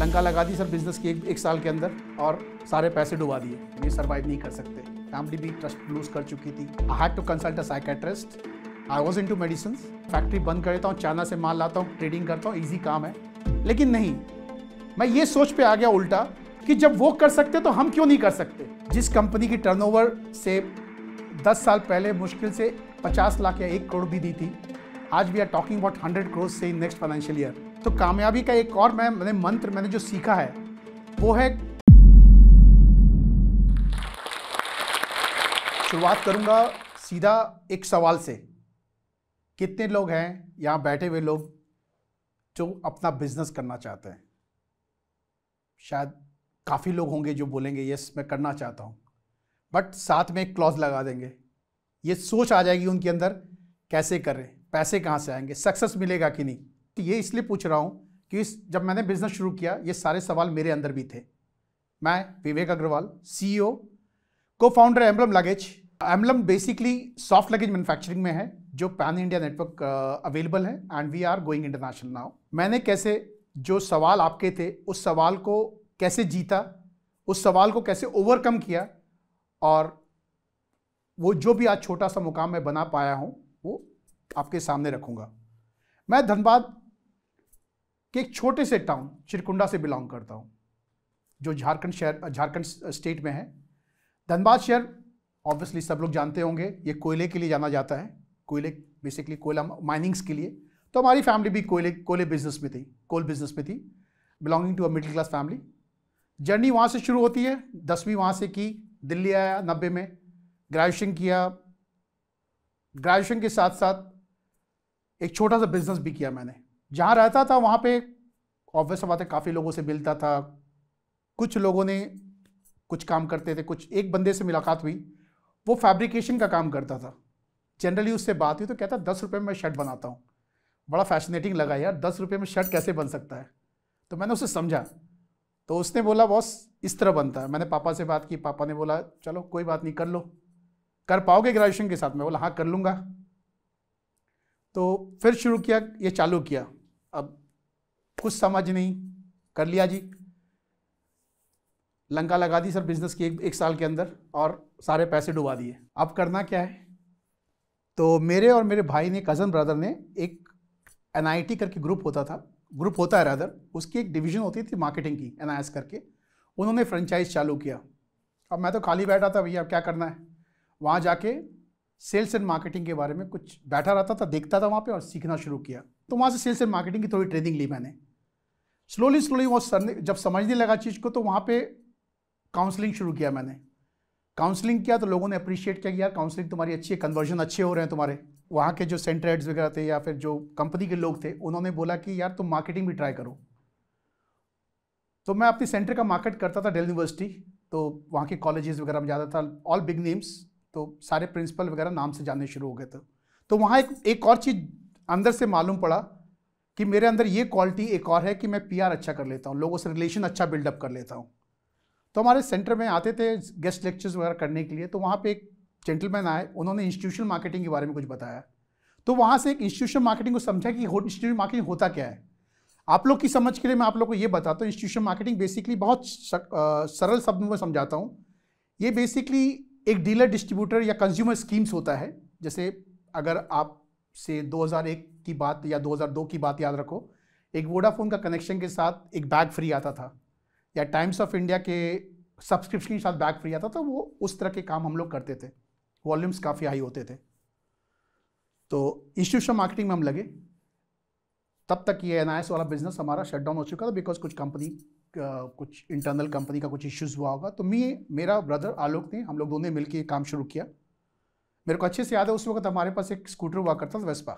लंका लगा दी sir business की एक साल के अंदर और सारे पैसे डुबा दिए। ये सर्वाइव नहीं कर सकते। फैमिली भी ट्रस्ट लूज कर चुकी थी। I had to consult a psychiatrist. I was into medicine. Factory बंद कर देता हूँ, चाइना से माल लाता हूँ, ट्रेडिंग करता हूँ, ईजी काम है। लेकिन नहीं, मैं ये सोच पे आ गया उल्टा कि जब वो कर सकते तो हम क्यों नहीं कर सकते। जिस कंपनी की टर्नओवर से 10 साल पहले मुश्किल से 50 लाख या 1 करोड़ भी दी थी, आज we are talking about 100 crore से इन नेक्स्ट फाइनेंशियल ईयर। तो कामयाबी का एक और मैंने जो सीखा है वो है, शुरुआत करूंगा सीधा एक सवाल से। कितने लोग हैं यहाँ बैठे हुए लोग जो अपना बिजनेस करना चाहते हैं? शायद काफ़ी लोग होंगे जो बोलेंगे यस मैं करना चाहता हूँ, बट साथ में एक क्लॉज लगा देंगे। ये सोच आ जाएगी उनके अंदर, कैसे करें, पैसे कहाँ से आएंगे, सक्सेस मिलेगा कि नहीं। तो ये इसलिए पूछ रहा हूँ कि जब मैंने बिजनेस शुरू किया ये सारे सवाल मेरे अंदर भी थे। मैं Vivek Agarwal, CEO, cofounder Emblem luggage. Emblem basically soft luggage manufacturing में है जो पैन इंडिया नेटवर्क अवेलेबल है and we are going international now. मैंने कैसे जो सवाल आपके थे उस सवाल को कैसे जीता, उस सवाल को कैसे ओवरकम किया, और वो जो भी आज छोटा सा मुकाम मैं बना पाया हूँ वो आपके सामने रखूँगा। मैं धनबाद के एक छोटे से टाउन चिरकुंडा से बिलोंग करता हूँ जो झारखंड स्टेट में है। धनबाद शहर ऑब्वियसली सब लोग जानते होंगे, ये कोयले के लिए जाना जाता है। कोयले बेसिकली कोयला माइनिंग्स के लिए। तो हमारी फैमिली भी कोल बिजनेस में थी, belonging to a middle class family. Journey वहाँ से शुरू होती है। 10वीं वहाँ से की, दिल्ली आया 90 में, ग्रेजुएशन किया। ग्रेजुएशन के साथ साथ एक छोटा सा बिजनेस भी किया मैंने। जहाँ रहता था वहाँ पे ऑब्वियस बात है काफ़ी लोगों से मिलता था। कुछ लोगों ने कुछ काम करते थे, कुछ एक बंदे से मुलाकात हुई, वो फैब्रिकेशन का काम करता था। जनरली उससे बात हुई तो कहता 10 रुपये में शर्ट बनाता हूँ। बड़ा फैसिनेटिंग लगा यार, 10 रुपये में शर्ट कैसे बन सकता है। तो मैंने उसे समझा, तो उसने बोला बॉस इस तरह बनता है। मैंने पापा से बात की, पापा ने बोला चलो कोई बात नहीं, कर लो, कर पाओगे ग्रेजुएशन के साथ में? बोला हाँ कर लूँगा। तो फिर शुरू किया, ये चालू किया। अब कुछ समझ नहीं, कर लिया जी, लंका लगा दी सर बिजनेस की एक साल के अंदर और सारे पैसे डुबा दिए। अब करना क्या है? तो मेरे और मेरे भाई ने, कज़न ब्रदर ने, एक NIT करके ग्रुप होता है रादर, उसकी एक डिवीज़न होती थी मार्केटिंग की, NIS करके। उन्होंने फ्रेंचाइज चालू किया। अब मैं तो खाली बैठा था, भैया अब क्या करना है। वहाँ जाके सेल्स एंड मार्केटिंग के बारे में कुछ बैठा रहता था, देखता था वहाँ पे और सीखना शुरू किया। तो वहाँ से सेल्स एंड मार्केटिंग की थोड़ी ट्रेनिंग ली मैंने। स्लोली वो सर ने जब समझने लगा चीज़ को तो वहाँ पे काउंसलिंग शुरू किया मैंने। काउंसलिंग किया तो लोगों ने अप्रिशिएट किया कि यार काउंसलिंग तुम्हारी अच्छी है, कन्वर्जन अच्छे हो रहे हैं तुम्हारे। वहाँ के जो सेंटर हेड्स वगैरह थे या फिर जो कंपनी के लोग थे, उन्होंने बोला कि यार तुम मार्केटिंग भी ट्राई करो। तो मैं अपनी सेंटर का मार्केट करता था दिल्ली यूनिवर्सिटी, तो वहाँ के कॉलेजेस वगैरह में जाता था, ऑल बिग नेम्स, तो सारे प्रिंसिपल वगैरह नाम से जानने शुरू हो गए थे। तो वहाँ एक और चीज़ अंदर से मालूम पड़ा कि मेरे अंदर ये क्वालिटी एक और है कि मैं PR अच्छा कर लेता हूँ, लोगों से रिलेशन अच्छा बिल्डअप कर लेता हूँ। तो हमारे सेंटर में आते थे गेस्ट लेक्चर्स वगैरह करने के लिए, तो वहाँ पे एक जेंटलमैन आए, उन्होंने इंस्टीट्यूशनल मार्केटिंग के बारे में कुछ बताया। तो वहाँ से एक इंस्टीट्यूशनल मार्केटिंग को समझा कि इंस्टीट्यूशनल मार्केटिंग होता क्या है। आप लोग की समझ के लिए मैं आप लोग को ये बताता हूँ। इंस्टीट्यूशनल मार्केटिंग बेसिकली बहुत सरल शब्दों में समझाता हूँ। ये बेसिकली एक डीलर डिस्ट्रीब्यूटर या कंज्यूमर स्कीम्स होता है। जैसे अगर आप से 2001 की बात या 2002 की बात याद रखो, एक वोडाफोन का कनेक्शन के साथ एक बैग फ्री आता था, या टाइम्स ऑफ इंडिया के सब्सक्रिप्शन के साथ बैग फ्री आता था। वो उस तरह के काम हम लोग करते थे, वॉल्यूम्स काफ़ी हाई होते थे। तो इंस्टीट्यूशनल मार्केटिंग में हम लगे। तब तक ये NIS वाला बिजनेस हमारा शट डाउन हो चुका था बिकॉज कुछ इंटरनल कंपनी का कुछ इश्यूज़ हुआ होगा। तो मेरा ब्रदर आलोक ने, हम लोग दोनों मिलकर काम शुरू किया। मेरे को अच्छे से याद है उस वक्त हमारे पास एक स्कूटर हुआ करता था वेस्पा,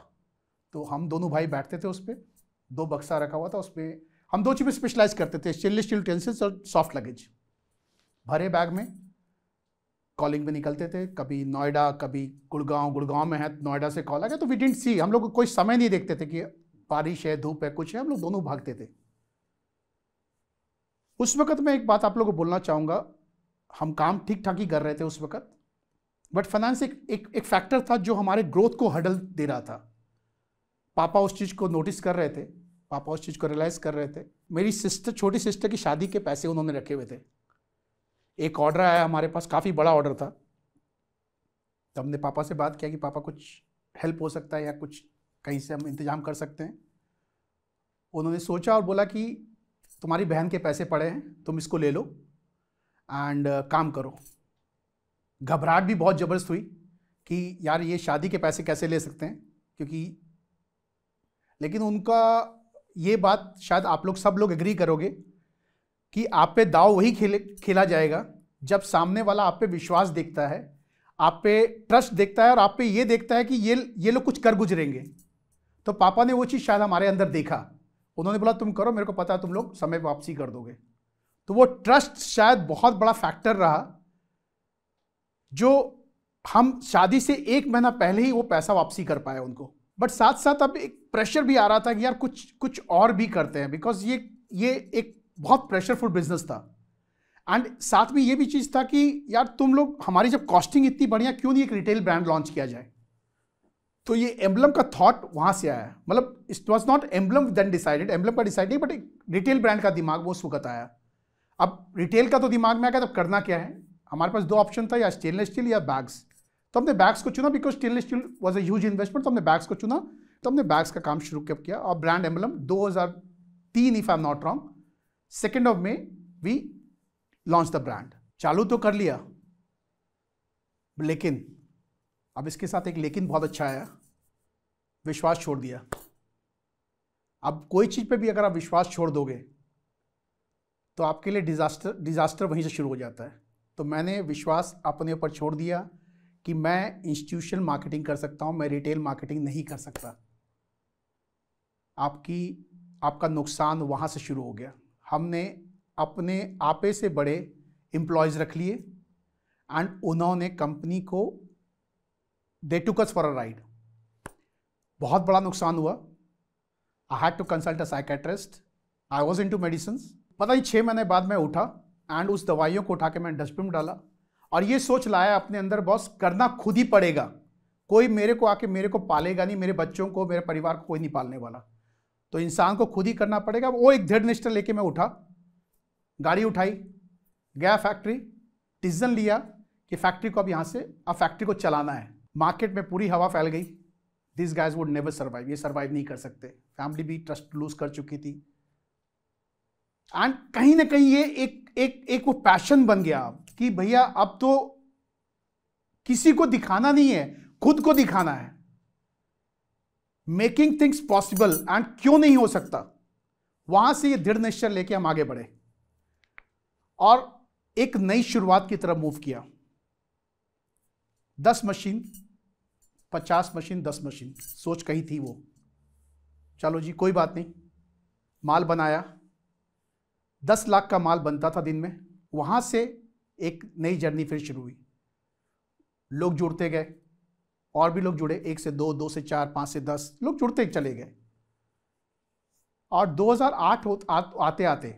तो हम दोनों भाई बैठते थे उस पर, 2 बक्सा रखा हुआ था, उसमें हम 2 चीज़ में स्पेशलाइज करते थे, स्टेनलेस स्टील यूटेंसिल्स और सॉफ्ट लगेज। भरे बैग में कॉलिंग में निकलते थे, कभी नोएडा, कभी गुड़गांव में है, नोएडा से कॉल आ गया तो वी डिडंट सी, हम लोग कोई समय नहीं देखते थे कि बारिश है, धूप है, कुछ है, हम लोग दोनों भागते थे। उस वक्त मैं एक बात आप लोगों को बोलना चाहूँगा, हम काम ठीक ठाक ही कर रहे थे उस वक्त, बट फाइनेंस एक फैक्टर था जो हमारे ग्रोथ को हडल दे रहा था। पापा उस चीज़ को नोटिस कर रहे थे पापा उस चीज़ को रियलाइज़ कर रहे थे। मेरी सिस्टर, छोटी सिस्टर की शादी के पैसे उन्होंने रखे हुए थे। एक ऑर्डर आया हमारे पास, काफ़ी बड़ा ऑर्डर था। तो हमने पापा से बात किया कि पापा कुछ हेल्प हो सकता है या कुछ कहीं से हम इंतज़ाम कर सकते हैं। उन्होंने सोचा और बोला कि तुम्हारी बहन के पैसे पड़े हैं, तुम इसको ले लो एंड काम करो। घबराहट भी बहुत ज़बरदस्त हुई कि यार ये शादी के पैसे कैसे ले सकते हैं, क्योंकि लेकिन उनका ये बात शायद आप लोग सब लोग एग्री करोगे कि आप पे दाव वही खेला जाएगा जब सामने वाला आप पे विश्वास देखता है, आप पे ट्रस्ट देखता है और आप पे ये देखता है कि ये लोग कुछ कर गुजरेंगे। तो पापा ने वो चीज़ शायद हमारे अंदर देखा। उन्होंने बोला तुम करो, मेरे को पता है तुम लोग समय वापसी कर दोगे। तो वो ट्रस्ट शायद बहुत बड़ा फैक्टर रहा, जो हम शादी से 1 महीना पहले ही वो पैसा वापसी कर पाए उनको। बट साथ साथ अब एक प्रेशर भी आ रहा था कि यार कुछ और भी करते हैं, बिकॉज ये एक बहुत प्रेशरफुल बिजनेस था। एंड साथ में ये भी चीज़ था कि यार तुम लोग, हमारी जब कॉस्टिंग इतनी बढ़िया, क्यों नहीं एक रिटेल ब्रांड लॉन्च किया जाए। तो ये एम्बलम का थॉट वहाँ से आया। मतलब it was not Emblem then decided, Emblem का डिसाइडेड, बट एक रिटेल ब्रांड का दिमाग वो उस वक्त आया। अब रिटेल का तो दिमाग में आ गया, तब करना क्या है। हमारे पास 2 ऑप्शन था, या स्टेनलेस स्टील या बैग्स। तो हमने बैग्स को चुना, because stainless steel was a huge investment. तो हमने बैग्स को चुना, तो हमने बैग्स का काम शुरू किया। और brand Emblem 2003, if I am not wrong, 2 May we launch the brand. चालू तो कर लिया, लेकिन अब इसके साथ एक लेकिन बहुत अच्छा आया, विश्वास छोड़ दिया। अब कोई चीज पे भी अगर आप विश्वास छोड़ दोगे तो आपके लिए डिजास्टर वहीं से शुरू हो जाता है। तो मैंने विश्वास अपने ऊपर छोड़ दिया कि मैं इंस्टीट्यूशनल मार्केटिंग कर सकता हूं, मैं रिटेल मार्केटिंग नहीं कर सकता। आपका नुकसान वहां से शुरू हो गया। हमने अपने आपे से बड़े एम्प्लॉयज रख लिए एंड उन्होंने कंपनी को, दे टुक अस फॉर अ राइड। बहुत बड़ा नुकसान हुआ। I had to consult a psychiatrist, I was into medicines. पता नहीं 6 महीने बाद मैं उठा एंड उस दवाइयों को उठा के मैंने डस्टबिन में डाला और ये सोच लाया अपने अंदर, बॉस करना खुद ही पड़ेगा। कोई मेरे को आके मेरे को पालेगा नहीं, मेरे बच्चों को, मेरे परिवार को कोई नहीं पालने वाला। तो इंसान को खुद ही करना पड़ेगा। वो एक दृढ़ निष्ठा लेके मैं उठा, गाड़ी उठाई, गया फैक्ट्री, डिसीजन लिया कि फैक्ट्री को अब यहाँ से अब फैक्ट्री को चलाना है। मार्केट में पूरी हवा फैल गई, this guys would never survive, ये सर्वाइव नहीं कर सकते। फैमिली भी ट्रस्ट लूज कर चुकी थी। एंड कहीं ना कहीं ये एक वो पैशन बन गया कि भैया अब तो किसी को दिखाना नहीं है, खुद को दिखाना है। मेकिंग थिंग्स पॉसिबल, एंड क्यों नहीं हो सकता। वहां से ये दृढ़ निश्चय लेके हम आगे बढ़े और एक नई शुरुआत की तरफ मूव किया। 10 मशीन, 50 मशीन, 10 मशीन, सोच कही थी वो। चलो जी कोई बात नहीं, माल बनाया। 10 लाख का माल बनता था दिन में। वहां से एक नई जर्नी फिर शुरू हुई। लोग जुड़ते गए, और भी लोग जुड़े, 1 से 2, 2 से 4, 5 से 10 लोग जुड़ते चले गए। और 2008 आते आते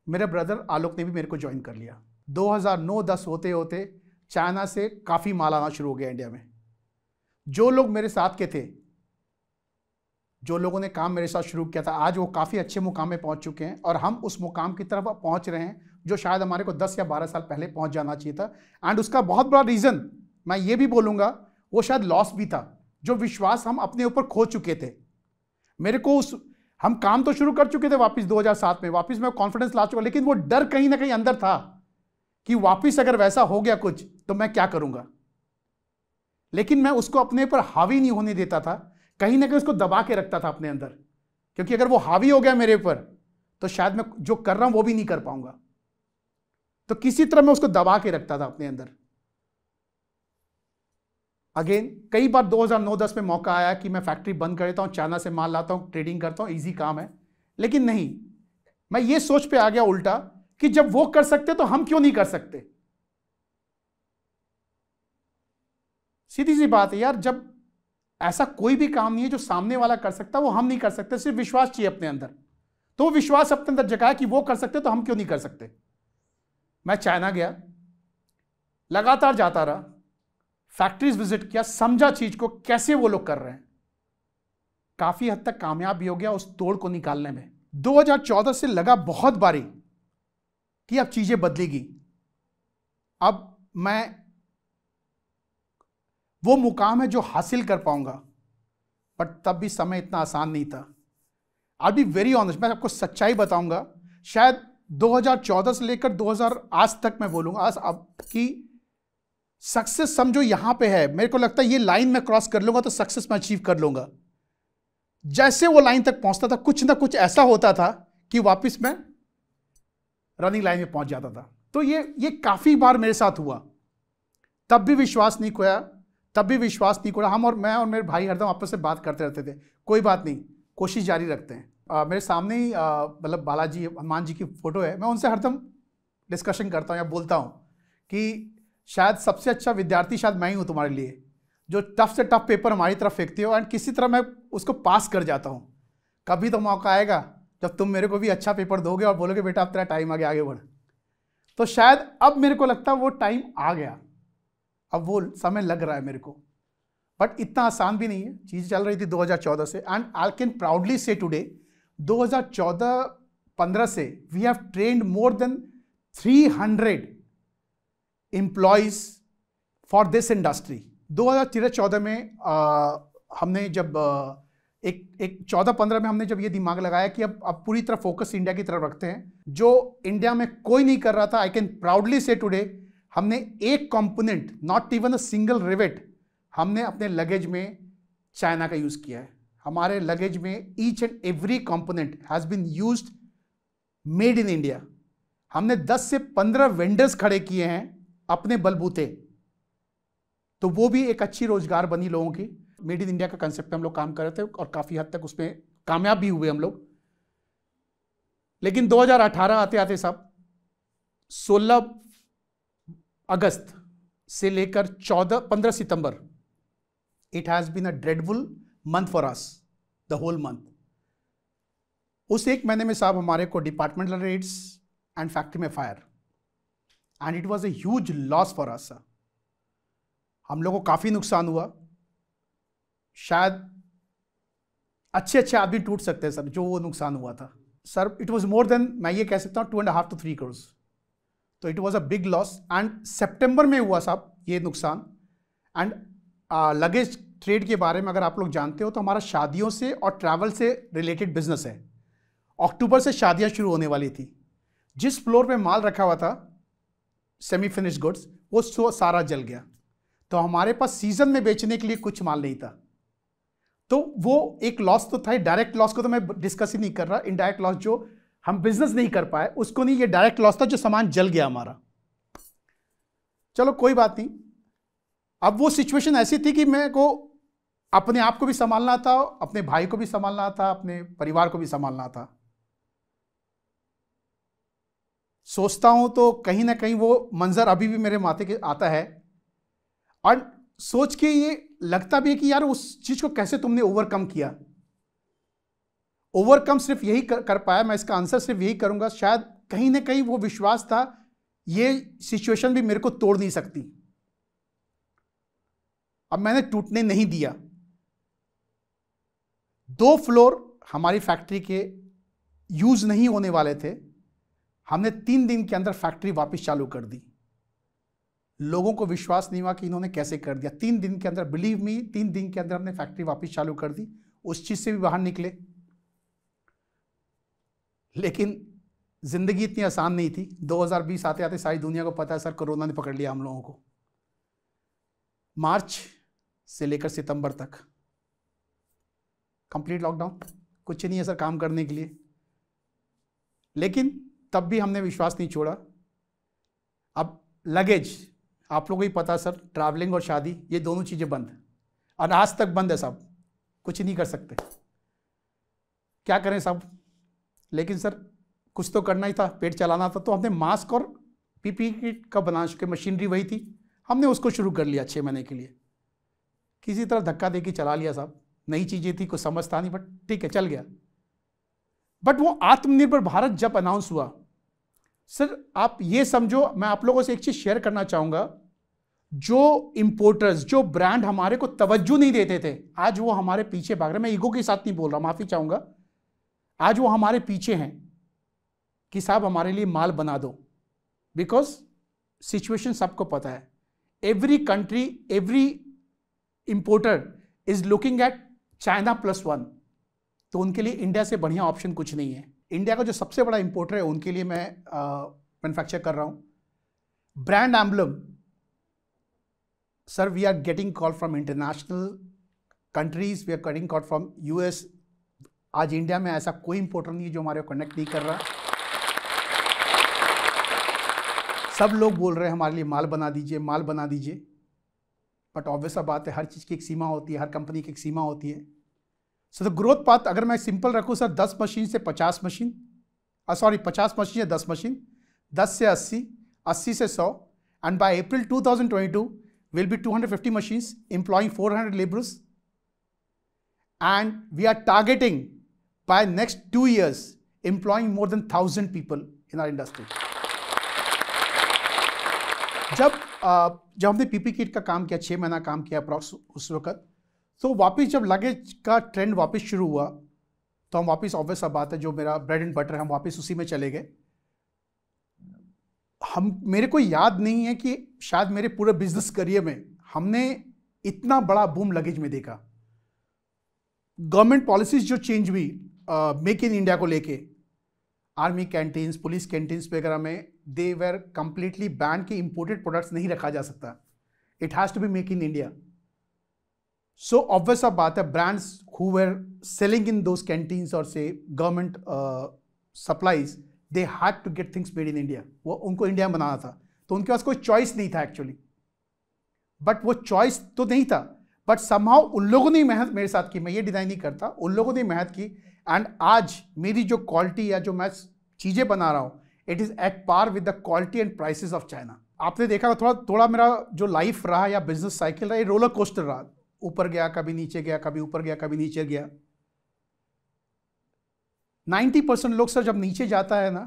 मेरे ब्रदर आलोक ने भी मेरे को ज्वाइन कर लिया। 2009-10 होते होते चाइना से काफ़ी माल आना शुरू हो गया इंडिया में। जो लोग मेरे साथ के थे, जो लोगों ने काम मेरे साथ शुरू किया था, आज वो काफ़ी अच्छे मुकाम में पहुंच चुके हैं और हम उस मुकाम की तरफ पहुंच रहे हैं जो शायद हमारे को 10 या 12 साल पहले पहुंच जाना चाहिए था। एंड उसका बहुत बड़ा रीज़न मैं ये भी बोलूँगा, वो शायद लॉस भी था, जो विश्वास हम अपने ऊपर खो चुके थे। मेरे को हम काम तो शुरू कर चुके थे वापस 2007 में, वापस मैं कॉन्फिडेंस ला चुका, लेकिन वो डर कहीं ना कहीं अंदर था कि वापस अगर वैसा हो गया कुछ तो मैं क्या करूँगा। लेकिन मैं उसको अपने ऊपर हावी नहीं होने देता था, कहीं ना कहीं उसको दबा के रखता था अपने अंदर, क्योंकि अगर वो हावी हो गया मेरे ऊपर तो शायद मैं जो कर रहा हूं वो भी नहीं कर पाऊंगा। तो किसी तरह मैं उसको दबा के रखता था अपने अंदर। अगेन कई बार 2009-10 में मौका आया कि मैं फैक्ट्री बंद कर देता हूं, चाइना से माल लाता हूं, ट्रेडिंग करता हूं, इजी काम है। लेकिन नहीं, मैं ये सोच पे आ गया उल्टा कि जब वो कर सकते तो हम क्यों नहीं कर सकते। सीधी सी बात है यार, जब ऐसा कोई भी काम नहीं है जो सामने वाला कर सकता वो हम नहीं कर सकते, सिर्फ विश्वास चाहिए अपने अंदर। तो वो विश्वास अपने अंदर जगाया कि वो कर सकते तो हम क्यों नहीं कर सकते। मैं चाइना गया, लगातार जाता रहा, फैक्ट्रीज विजिट किया, समझा चीज को कैसे वो लोग कर रहे हैं। काफी हद तक कामयाब भी हो गया उस तोड़ को निकालने में। 2014 से लगा बहुत बारी कि अब चीजें बदलेगी, अब मैं वो मुकाम है जो हासिल कर पाऊंगा, बट तब भी समय इतना आसान नहीं था। आई बी वेरी ऑनेस्ट, मैं आपको सच्चाई बताऊंगा, शायद 2014 से लेकर 2000 आज तक मैं बोलूंगा, आज अब की सक्सेस समझो यहां पे है, मेरे को लगता है ये लाइन में क्रॉस कर लूंगा तो सक्सेस मैं अचीव कर लूंगा। जैसे वो लाइन तक पहुंचता था कुछ ना कुछ ऐसा होता था कि वापस मैं रनिंग लाइन में पहुंच जाता था। तो ये काफी बार मेरे साथ हुआ, तब भी विश्वास नहीं खोया, तब भी विश्वास नहीं खोया। मैं और मेरे भाई हरदम आपस में बात करते रहते थे, कोई बात नहीं, कोशिश जारी रखते हैं। मेरे सामने ही मतलब बालाजी हनुमान जी की फोटो है, मैं उनसे हरदम डिस्कशन करता हूँ या बोलता हूँ कि शायद सबसे अच्छा विद्यार्थी शायद मैं ही हूँ तुम्हारे लिए, जो टफ से टफ पेपर हमारी तरफ फेंकते हो एंड किसी तरह मैं उसको पास कर जाता हूँ। कभी तो मौका आएगा जब तुम मेरे को भी अच्छा पेपर दोगे और बोलोगे बेटा अब तेरा टाइम आ गया, आगे बढ़। तो शायद अब मेरे को लगता है वो टाइम आ गया, अब वो समय लग रहा है मेरे को, बट इतना आसान भी नहीं है। चीज़ चल रही थी 2014 से, and I can proudly say today 2014-15 से we have trained more than 300 employees for this industry. 2013-14 में हमने जब एक 14-15 में हमने जब ये दिमाग लगाया कि अब पूरी तरह फोकस इंडिया की तरफ रखते हैं, जो इंडिया में कोई नहीं कर रहा था। आई कैन प्राउडली से टुडे हमने एक component, not even a single rivet, हमने अपने लगेज में चाइना का यूज किया है। हमारे लगेज में each and every component has been used made in India. हमने 10 से 15 वेंडर्स खड़े किए हैं अपने बलबूते, तो वो भी एक अच्छी रोजगार बनी लोगों की। मेड इन इंडिया का कंसेप्ट पे हम लोग काम कर रहे थे और काफी हद तक उसमें कामयाब भी हुए हम लोग। लेकिन 2018 आते आते साहब 16 अगस्त से लेकर 15 सितंबर, it has been a dreadful month for us, the whole month. उस एक महीने में साहब हमारे को डिपार्टमेंटल रेड्स एंड फैक्ट्री में fire, and it was a huge loss for us. हम लोगों को काफी नुकसान हुआ, शायद अच्छे आदमी टूट सकते हैं सर, जो वो नुकसान हुआ था sir. It was more than, मैं ये कह सकता हूँ 2.5 to 3 करोड़। तो it was a big loss, and सितंबर में हुआ साहब ये नुकसान। एंड लगेज ट्रेड के बारे में अगर आप लोग जानते हो तो हमारा शादियों से और ट्रैवल से रिलेटेड बिजनेस है। अक्टूबर से शादियां शुरू होने वाली थी, जिस फ्लोर पे माल रखा हुआ था सेमी फिनिश्ड गुड्स, वो सारा जल गया। तो हमारे पास सीजन में बेचने के लिए कुछ माल नहीं था। तो वो एक लॉस तो था, डायरेक्ट लॉस को तो मैं डिस्कस ही नहीं कर रहा, इनडायरेक्ट लॉस जो हम बिजनेस नहीं कर पाए उसको नहीं, ये डायरेक्ट लॉस था जो सामान जल गया हमारा। चलो कोई बात नहीं। अब वो सिचुएशन ऐसी थी कि मेरे को अपने आप को भी संभालना था, अपने भाई को भी संभालना था, अपने परिवार को भी संभालना था। सोचता हूं तो कहीं ना कहीं वो मंजर अभी भी मेरे माथे के आता है, और सोच के ये लगता भी है कि यार उस चीज को कैसे तुमने ओवरकम किया। ओवरकम सिर्फ यही कर पाया, मैं इसका आंसर सिर्फ यही करूंगा, शायद कहीं ना कहीं वो विश्वास था ये सिचुएशन भी मेरे को तोड़ नहीं सकती। अब मैंने टूटने नहीं दिया। 2 फ्लोर हमारी फैक्ट्री के यूज नहीं होने वाले थे, हमने 3 दिन के अंदर फैक्ट्री वापस चालू कर दी। लोगों को विश्वास नहीं हुआ कि इन्होंने कैसे कर दिया। 3 दिन के अंदर, बिलीव मी, 3 दिन के अंदर हमने फैक्ट्री वापस चालू कर दी। उस चीज से भी बाहर निकले। लेकिन जिंदगी इतनी आसान नहीं थी। 2020 आते आते सारी दुनिया को पता है सर, कोरोना ने पकड़ लिया हम लोगों को। मार्च से लेकर सितंबर तक कंप्लीट लॉकडाउन, कुछ नहीं है सर काम करने के लिए। लेकिन तब भी हमने विश्वास नहीं छोड़ा। अब लगेज, आप लोगों को ही पता सर, ट्रैवलिंग और शादी ये दोनों चीजें बंद, और आज तक बंद है साहब, कुछ नहीं कर सकते। क्या करें साहब, लेकिन सर कुछ तो करना ही था, पेट चलाना था। तो हमने मास्क और पीपी किट का बना चुके, मशीनरी वही थी, हमने उसको शुरू कर लिया 6 महीने के लिए। किसी तरह धक्का दे के चला लिया साहब, नई चीजें थी, कुछ समझता नहीं, बट ठीक है चल गया। बट वो आत्मनिर्भर भारत जब अनाउंस हुआ सर, आप ये समझो, मैं आप लोगों से एक चीज शेयर करना चाहूंगा। जो इंपोर्टर्स, जो ब्रांड हमारे को तवज्जो नहीं देते थे, आज वो हमारे पीछे भाग रहे हैं। मैं ईगो के साथ नहीं बोल रहा, माफी चाहूंगा। आज वो हमारे पीछे हैं कि साहब हमारे लिए माल बना दो, बिकॉज सिचुएशन सबको पता है। Every country, every importer is looking at China +1, तो उनके लिए इंडिया से बढ़िया ऑप्शन कुछ नहीं है। इंडिया का जो सबसे बड़ा इंपोर्टर है उनके लिए मैं मैन्युफैक्चर कर रहा हूं। Brand Emblem, sir we are getting call from international countries, we are getting call from US। आज इंडिया में ऐसा कोई इंपोर्टर नहीं है जो हमारे को कनेक्ट नहीं कर रहा। सब लोग बोल रहे हैं हमारे लिए माल बना दीजिए, माल बना दीजिए, बट ऑब्वियस बात है, हर चीज़ की एक सीमा होती है, हर कंपनी की एक सीमा होती है। सो द ग्रोथ पाथ अगर मैं सिंपल रखूँ सर, 10 मशीन से 50 मशीन, 50 मशीन या 10 मशीन, 10 से 80, 80 से 100, and by April 2022 will be 250 machines employing 400 labourers, and we are targeting by next 2 years employing more than 1000 people in our industry. जब हमने PP kit का काम किया, 6 महीना काम किया अप्रॉक्स उस वक्त, तो वापस जब लगेज का ट्रेंड वापस शुरू हुआ, तो हम वापस, ऑब्वियस बात है, जो मेरा ब्रेड एंड बटर है, हम वापस उसी में चले गए। मेरे को याद नहीं है कि शायद मेरे पूरे बिजनेस करियर में हमने इतना बड़ा बूम लगेज में देखा। गवर्नमेंट पॉलिसीज जो चेंज हुई मेक इन इंडिया को लेके, आर्मी कैंटीन्स, पुलिस कैंटीन्स वगैरह में दे वेर कंप्लीटली बैन कि इंपोर्टेड प्रोडक्ट्स नहीं रखा जा सकता, it has to be make in India. So obvious बात है, brands who were selling in those canteens और से government supplies, they had to get things made in India. वो उनको इंडिया में बनाना था, तो उनके पास कोई चॉइस नहीं था एक्चुअली। बट वो चॉइस तो नहीं था, बट समहाउ उन लोगों ने मेहनत मेरे साथ की, मैं ये डिजाइन नहीं करता, उन लोगों ने मेहनत की, एंड आज मेरी जो क्वालिटी या जो मैं चीजें बना रहा हूं, it is at par with the quality and prices of China. आपने देखा थोड़ा मेरा जो लाइफ रहा या बिजनेस साइकिल रहा, ये रोलर कोस्टर रहा, ऊपर गया, कभी नीचे गया, कभी ऊपर गया, कभी नीचे गया। 90% लोग सर जब नीचे जाता है ना,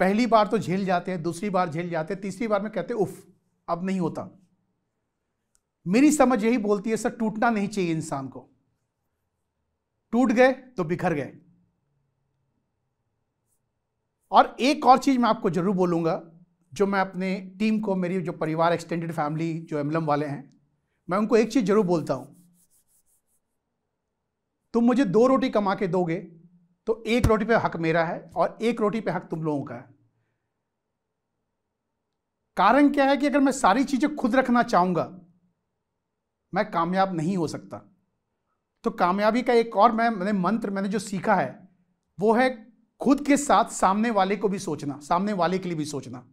पहली बार तो झेल जाते हैं, दूसरी बार झेल जाते हैं, तीसरी बार में कहते हैं उफ अब नहीं होता। मेरी समझ यही बोलती है सर, टूटना नहीं चाहिए इंसान को, टूट गए तो बिखर गए। और एक और चीज मैं आपको जरूर बोलूंगा, जो मैं अपने टीम को, मेरी जो परिवार, एक्सटेंडेड फैमिली जो एम्बलम वाले हैं, मैं उनको एक चीज जरूर बोलता हूं, तुम मुझे 2 रोटी कमा के दोगे तो 1 रोटी पे हक मेरा है और 1 रोटी पे हक तुम लोगों का है। कारण क्या है कि अगर मैं सारी चीजें खुद रखना चाहूंगा, मैं कामयाब नहीं हो सकता। तो कामयाबी का एक और मैंने जो सीखा है वो है खुद के साथ सामने वाले को भी सोचना, सामने वाले के लिए भी सोचना,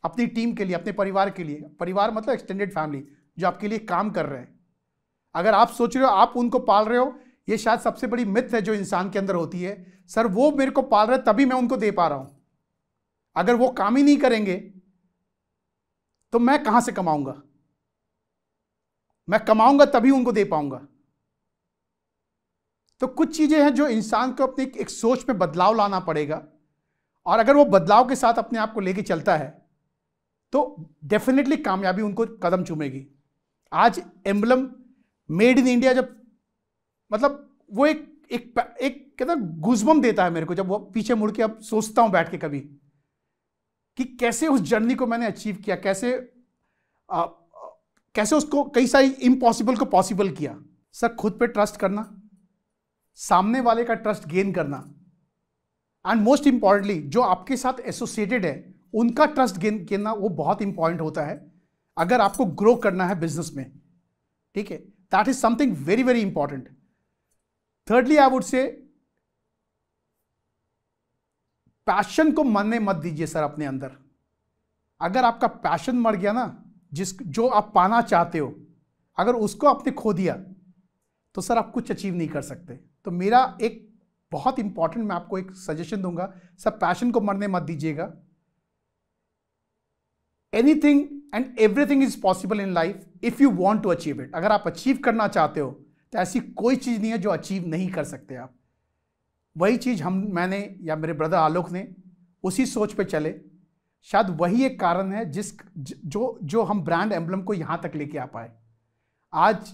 अपनी टीम के लिए, अपने परिवार के लिए। परिवार मतलब एक्सटेंडेड फैमिली जो आपके लिए काम कर रहे हैं। अगर आप सोच रहे हो आप उनको पाल रहे हो, ये शायद सबसे बड़ी मिथ है जो इंसान के अंदर होती है, सर वो मेरे को पाल रहे तभी मैं उनको दे पा रहा हूं, अगर वो काम ही नहीं करेंगे तो मैं कहां से कमाऊंगा? मैं कमाऊंगा तभी उनको दे पाऊंगा। तो कुछ चीजें हैं जो इंसान को अपनी एक सोच में बदलाव लाना पड़ेगा, और अगर वो बदलाव के साथ अपने आप को लेके चलता है तो डेफिनेटली कामयाबी उनको कदम चूमेगी। आज एम्बलम मेड इन इंडिया, जब मतलब वो एक कहता गूज़बम्प देता है मेरे को, जब वो पीछे मुड़ के अब सोचता हूं बैठ के कभी कि कैसे उस जर्नी को मैंने अचीव किया, कैसे उसको कई सारी इम्पॉसिबल को पॉसिबल किया। सर खुद पे ट्रस्ट करना, सामने वाले का ट्रस्ट गेन करना, एंड मोस्ट इंपॉर्टेंटली जो आपके साथ एसोसिएटेड है उनका ट्रस्ट गेन करना, वो बहुत इंपॉर्टेंट होता है अगर आपको ग्रो करना है बिजनेस में। ठीक है, that is something very very important. Thirdly I would say passion को मरने मत दीजिए सर अपने अंदर। अगर आपका पैशन मर गया ना, जो आप पाना चाहते हो, अगर उसको आपने खो दिया तो सर आप कुछ अचीव नहीं कर सकते। तो मेरा एक बहुत इंपॉर्टेंट, मैं आपको एक सजेशन दूंगा, सर पैशन को मरने मत दीजिएगा। Anything and everything is possible in life if you want to achieve it. अगर आप अचीव करना चाहते हो तो ऐसी कोई चीज नहीं है जो अचीव नहीं कर सकते आप। वही चीज मैंने या मेरे ब्रदर आलोक ने उसी सोच पे चले। शायद वही एक कारण है जो हम ब्रांड एम्बलम को यहां तक लेके आ पाए। आज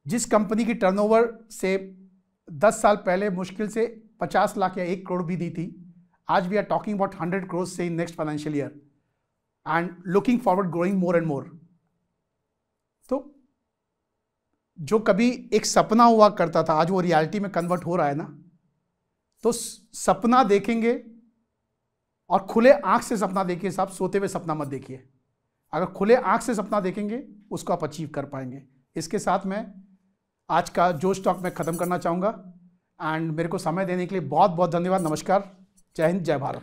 जिस कंपनी की टर्नओवर से 10 साल पहले मुश्किल से 50 लाख या 1 करोड़ भी दी थी, आज we are talking about 100 crore से in next financial year and looking forward growing more and more. तो जो कभी एक सपना हुआ करता था, आज वो रियलिटी में कन्वर्ट हो रहा है ना। तो सपना देखेंगे और खुले आंख से सपना देखिए साहब, सोते हुए सपना मत देखिए। अगर खुले आंख से सपना देखेंगे उसको आप अचीव कर पाएंगे। इसके साथ मैं आज का जोश टॉक में खत्म करना चाहूंगा एंड मेरे को समय देने के लिए बहुत बहुत धन्यवाद। नमस्कार, जय हिंद, जय भारत।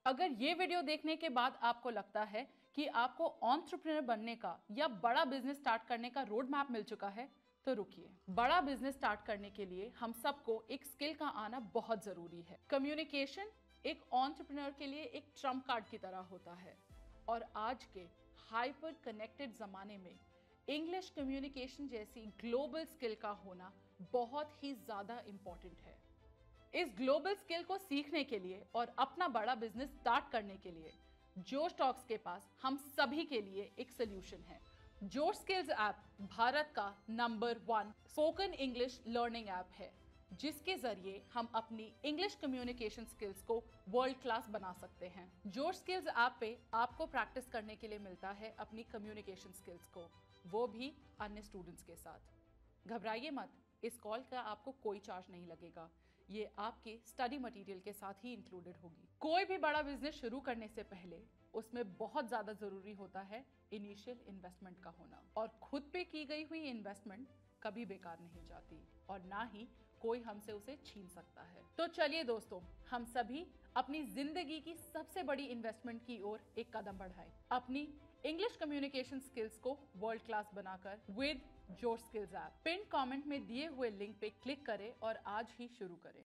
अगर ये वीडियो देखने के बाद आपको लगता है कि आपको एंटरप्रेन्योर बनने का या बड़ा बिजनेस स्टार्ट करने का रोड मैप मिल चुका है, तो रुकिए। बड़ा बिजनेस स्टार्ट करने के लिए हम सबको एक स्किल का आना बहुत जरूरी है। कम्युनिकेशन एक एंटरप्रेन्योर के लिए एक ट्रम्प कार्ड की तरह होता है और आज के हाइपर कनेक्टेड जमाने में इंग्लिश कम्युनिकेशन जैसी ग्लोबल स्किल का होना बहुत ही ज्यादा इंपॉर्टेंट है। इस ग्लोबल स्किल को सीखने के लिए और अपना बड़ा बिजनेस स्टार्ट करने के लिए जोश टॉक्स के पास हम सभी के लिए एक सोल्यूशन है। जोश स्किल्स ऐप भारत का number 1 spoken English learning app है, जिसके जरिए हम अपनी इंग्लिश कम्युनिकेशन स्किल्स को वर्ल्ड क्लास बना सकते हैं। जोश स्किल्स ऐप पे आपको प्रैक्टिस करने के लिए मिलता है अपनी कम्युनिकेशन स्किल्स को, वो भी अन्य स्टूडेंट्स के साथ। घबराइए मत, इस कॉल का आपको कोई चार्ज नहीं लगेगा, ये आपके स्टडी मटेरियल के साथ ही इंक्लूडेड होगी। कोई भी बड़ा बिजनेस शुरू करने से पहले उसमें बहुत ज्यादा जरूरी होता है इनिशियल इन्वेस्टमेंट का होना, और खुद पे की गई हुई इन्वेस्टमेंट कभी बेकार नहीं जाती और ना ही कोई हमसे उसे छीन सकता है। तो चलिए दोस्तों, हम सभी अपनी जिंदगी की सबसे बड़ी इन्वेस्टमेंट की ओर एक कदम बढ़ाएं, अपनी इंग्लिश कम्युनिकेशन स्किल्स को वर्ल्ड क्लास बनाकर विद जोश स्किल्स ऐप। पिन कमेंट में दिए हुए लिंक पे क्लिक करें और आज ही शुरू करें।